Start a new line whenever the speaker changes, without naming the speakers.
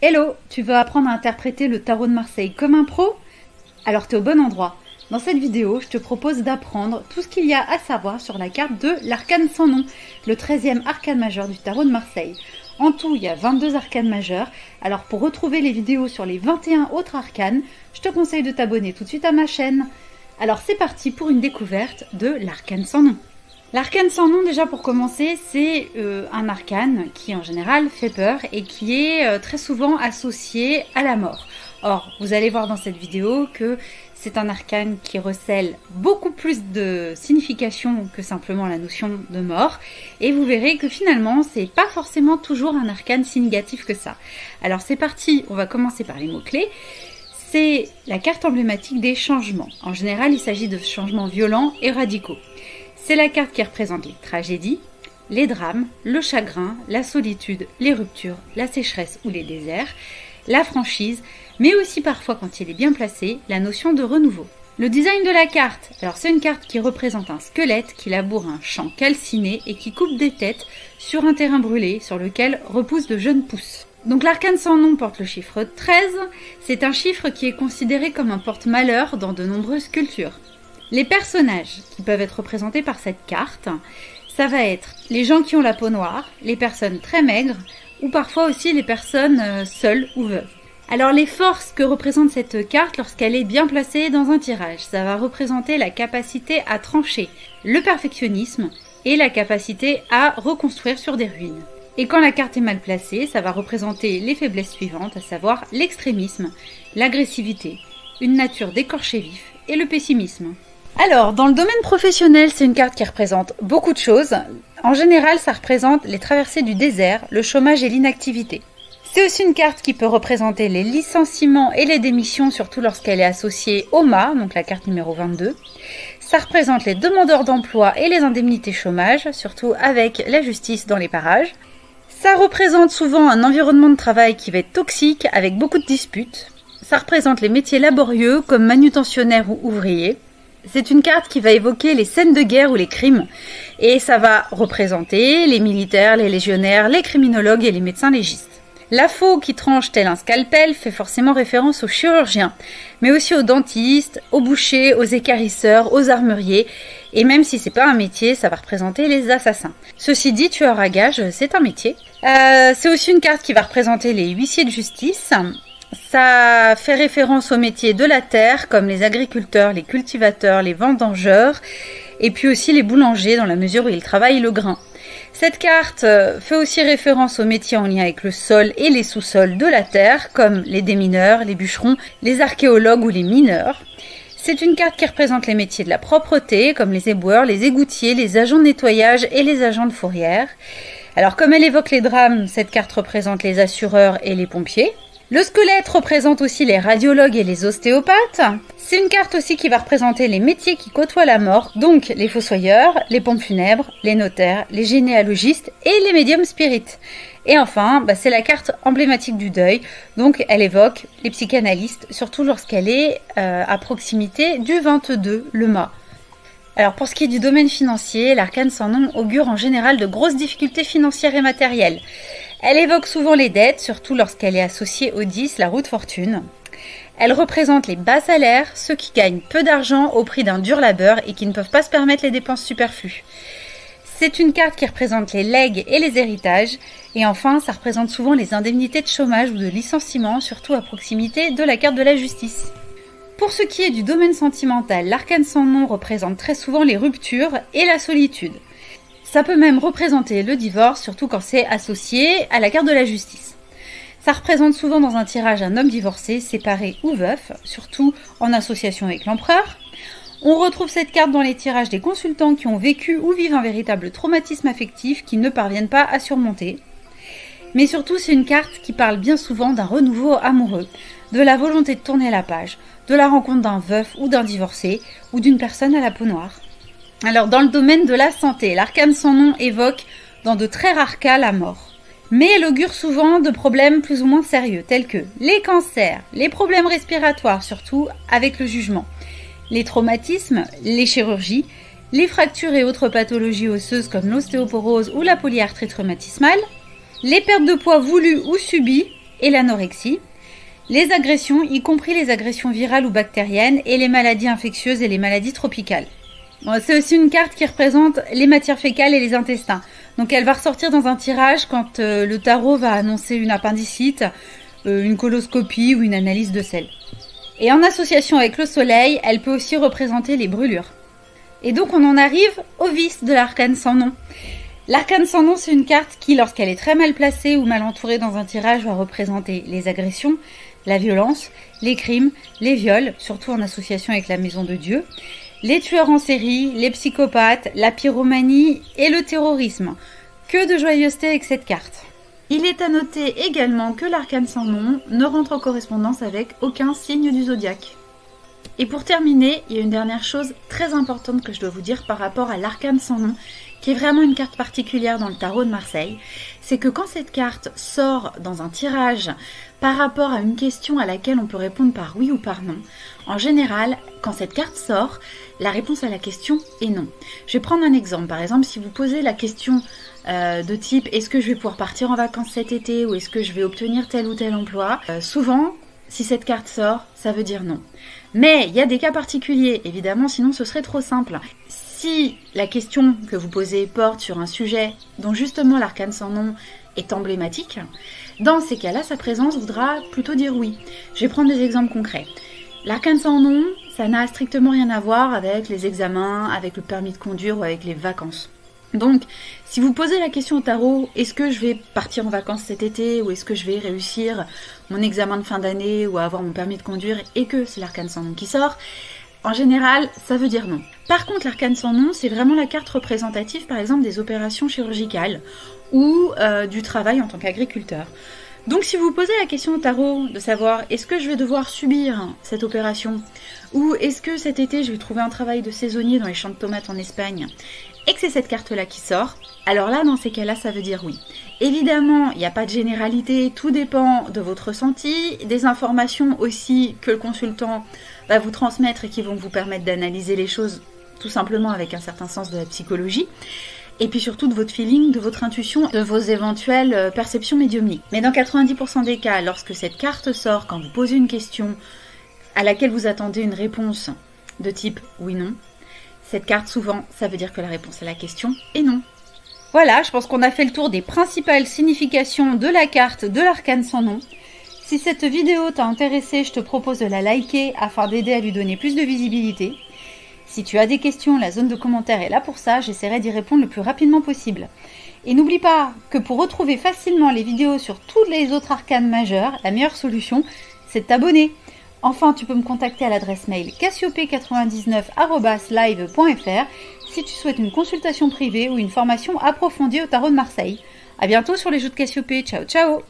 Hello, tu veux apprendre à interpréter le tarot de Marseille comme un pro? Alors t'es au bon endroit. Dans cette vidéo, je te propose d'apprendre tout ce qu'il y a à savoir sur la carte de l'arcane sans nom, le 13e arcane majeur du tarot de Marseille. En tout, il y a 22 arcanes majeurs. Alors pour retrouver les vidéos sur les 21 autres arcanes, je te conseille de t'abonner tout de suite à ma chaîne. Alors c'est parti pour une découverte de l'arcane sans nom. L'arcane sans nom, déjà pour commencer, c'est un arcane qui en général fait peur et qui est très souvent associé à la mort. Or, vous allez voir dans cette vidéo que c'est un arcane qui recèle beaucoup plus de signification que simplement la notion de mort. Et vous verrez que finalement, c'est pas forcément toujours un arcane si négatif que ça. Alors c'est parti, on va commencer par les mots-clés. C'est la carte emblématique des changements. En général, il s'agit de changements violents et radicaux. C'est la carte qui représente les tragédies, les drames, le chagrin, la solitude, les ruptures, la sécheresse ou les déserts, la franchise, mais aussi parfois, quand il est bien placé, la notion de renouveau. Le design de la carte, alors c'est une carte qui représente un squelette qui laboure un champ calciné et qui coupe des têtes sur un terrain brûlé sur lequel repoussent de jeunes pousses. Donc l'arcane sans nom porte le chiffre 13, c'est un chiffre qui est considéré comme un porte-malheur dans de nombreuses cultures. Les personnages qui peuvent être représentés par cette carte, ça va être les gens qui ont la peau noire, les personnes très maigres ou parfois aussi les personnes seules ou veuves. Alors les forces que représente cette carte lorsqu'elle est bien placée dans un tirage, ça va représenter la capacité à trancher, le perfectionnisme et la capacité à reconstruire sur des ruines. Et quand la carte est mal placée, ça va représenter les faiblesses suivantes, à savoir l'extrémisme, l'agressivité, une nature d'écorché vif et le pessimisme. Alors, dans le domaine professionnel, c'est une carte qui représente beaucoup de choses. En général, ça représente les traversées du désert, le chômage et l'inactivité. C'est aussi une carte qui peut représenter les licenciements et les démissions, surtout lorsqu'elle est associée au mât, donc la carte numéro 22. Ça représente les demandeurs d'emploi et les indemnités chômage, surtout avec la justice dans les parages. Ça représente souvent un environnement de travail qui va être toxique, avec beaucoup de disputes. Ça représente les métiers laborieux, comme manutentionnaire ou ouvrier. C'est une carte qui va évoquer les scènes de guerre ou les crimes, et ça va représenter les militaires, les légionnaires, les criminologues et les médecins légistes. La faux qui tranche tel un scalpel fait forcément référence aux chirurgiens, mais aussi aux dentistes, aux bouchers, aux équarrisseurs, aux armuriers, et même si c'est pas un métier, ça va représenter les assassins. Ceci dit, tueur à gages, c'est un métier. C'est aussi une carte qui va représenter les huissiers de justice. Ça fait référence aux métiers de la terre, comme les agriculteurs, les cultivateurs, les vendangeurs, et puis aussi les boulangers, dans la mesure où ils travaillent le grain. Cette carte fait aussi référence aux métiers en lien avec le sol et les sous-sols de la terre, comme les démineurs, les bûcherons, les archéologues ou les mineurs. C'est une carte qui représente les métiers de la propreté, comme les éboueurs, les égoutiers, les agents de nettoyage et les agents de fourrière. Alors comme elle évoque les drames, cette carte représente les assureurs et les pompiers. Le squelette représente aussi les radiologues et les ostéopathes. C'est une carte aussi qui va représenter les métiers qui côtoient la mort, donc les fossoyeurs, les pompes funèbres, les notaires, les généalogistes et les médiums spirites. Et enfin, c'est la carte emblématique du deuil, donc elle évoque les psychanalystes, surtout lorsqu'elle est à proximité du 22, le mât. Alors pour ce qui est du domaine financier, l'arcane sans nom augure en général de grosses difficultés financières et matérielles. Elle évoque souvent les dettes, surtout lorsqu'elle est associée au 10, la roue de fortune. Elle représente les bas salaires, ceux qui gagnent peu d'argent au prix d'un dur labeur et qui ne peuvent pas se permettre les dépenses superflues. C'est une carte qui représente les legs et les héritages. Et enfin, ça représente souvent les indemnités de chômage ou de licenciement, surtout à proximité de la carte de la justice. Pour ce qui est du domaine sentimental, l'arcane sans nom représente très souvent les ruptures et la solitude. Ça peut même représenter le divorce, surtout quand c'est associé à la carte de la justice. Ça représente souvent dans un tirage un homme divorcé, séparé ou veuf, surtout en association avec l'empereur. On retrouve cette carte dans les tirages des consultants qui ont vécu ou vivent un véritable traumatisme affectif qu'ils ne parviennent pas à surmonter. Mais surtout, c'est une carte qui parle bien souvent d'un renouveau amoureux, de la volonté de tourner la page, de la rencontre d'un veuf ou d'un divorcé, ou d'une personne à la peau noire. Alors, dans le domaine de la santé, l'arcane sans nom évoque, dans de très rares cas, la mort. Mais elle augure souvent de problèmes plus ou moins sérieux, tels que les cancers, les problèmes respiratoires, surtout avec le jugement, les traumatismes, les chirurgies, les fractures et autres pathologies osseuses comme l'ostéoporose ou la polyarthrite rhumatismale, les pertes de poids voulues ou subies, et l'anorexie, les agressions, y compris les agressions virales ou bactériennes, et les maladies infectieuses et les maladies tropicales. Bon, c'est aussi une carte qui représente les matières fécales et les intestins. Donc elle va ressortir dans un tirage quand le tarot va annoncer une appendicite, une coloscopie ou une analyse de sel. Et en association avec le soleil, elle peut aussi représenter les brûlures. Et donc on en arrive au vice de l'arcane sans nom. L'arcane sans nom, c'est une carte qui, lorsqu'elle est très mal placée ou mal entourée dans un tirage, va représenter les agressions, la violence, les crimes, les viols, surtout en association avec la maison de Dieu, les tueurs en série, les psychopathes, la pyromanie et le terrorisme. Que de joyeuseté avec cette carte. Il est à noter également que l'arcane sans nom ne rentre en correspondance avec aucun signe du zodiaque. Et pour terminer, il y a une dernière chose très importante que je dois vous dire par rapport à l'arcane sans nom, qui est vraiment une carte particulière dans le tarot de Marseille. C'est que quand cette carte sort dans un tirage par rapport à une question à laquelle on peut répondre par oui ou par non, en général, quand cette carte sort, la réponse à la question est non. Je vais prendre un exemple. Par exemple, si vous posez la question de type « Est-ce que je vais pouvoir partir en vacances cet été ?» ou « Est-ce que je vais obtenir tel ou tel emploi ?» Souvent, si cette carte sort, ça veut dire non. Mais il y a des cas particuliers, évidemment, sinon ce serait trop simple. Si la question que vous posez porte sur un sujet dont justement l'arcane sans nom est emblématique, dans ces cas-là, sa présence voudra plutôt dire oui. Je vais prendre des exemples concrets. L'arcane sans nom, ça n'a strictement rien à voir avec les examens, avec le permis de conduire ou avec les vacances. Donc, si vous posez la question au tarot, est-ce que je vais partir en vacances cet été ou est-ce que je vais réussir mon examen de fin d'année ou avoir mon permis de conduire et que c'est l'arcane sans nom qui sort, en général, ça veut dire non. Par contre, l'arcane sans nom, c'est vraiment la carte représentative, par exemple, des opérations chirurgicales ou du travail en tant qu'agriculteur. Donc si vous posez la question au tarot de savoir est-ce que je vais devoir subir cette opération ou est-ce que cet été je vais trouver un travail de saisonnier dans les champs de tomates en Espagne et que c'est cette carte-là qui sort, alors là, dans ces cas-là, ça veut dire oui. Évidemment, il n'y a pas de généralité, tout dépend de votre ressenti, des informations aussi que le consultant va vous transmettre et qui vont vous permettre d'analyser les choses tout simplement avec un certain sens de la psychologie. Et puis surtout de votre feeling, de votre intuition, de vos éventuelles perceptions médiumniques. Mais dans 90% des cas, lorsque cette carte sort, quand vous posez une question à laquelle vous attendez une réponse de type oui-non, cette carte souvent, ça veut dire que la réponse à la question est non. Voilà, je pense qu'on a fait le tour des principales significations de la carte de l'arcane sans nom. Si cette vidéo t'a intéressé, je te propose de la liker afin d'aider à lui donner plus de visibilité. Si tu as des questions, la zone de commentaires est là pour ça, j'essaierai d'y répondre le plus rapidement possible. Et n'oublie pas que pour retrouver facilement les vidéos sur tous les autres arcanes majeurs, la meilleure solution, c'est de t'abonner. Enfin, tu peux me contacter à l'adresse mail cassiope99@live.fr si tu souhaites une consultation privée ou une formation approfondie au tarot de Marseille. À bientôt sur les jeux de Cassiope, ciao ciao!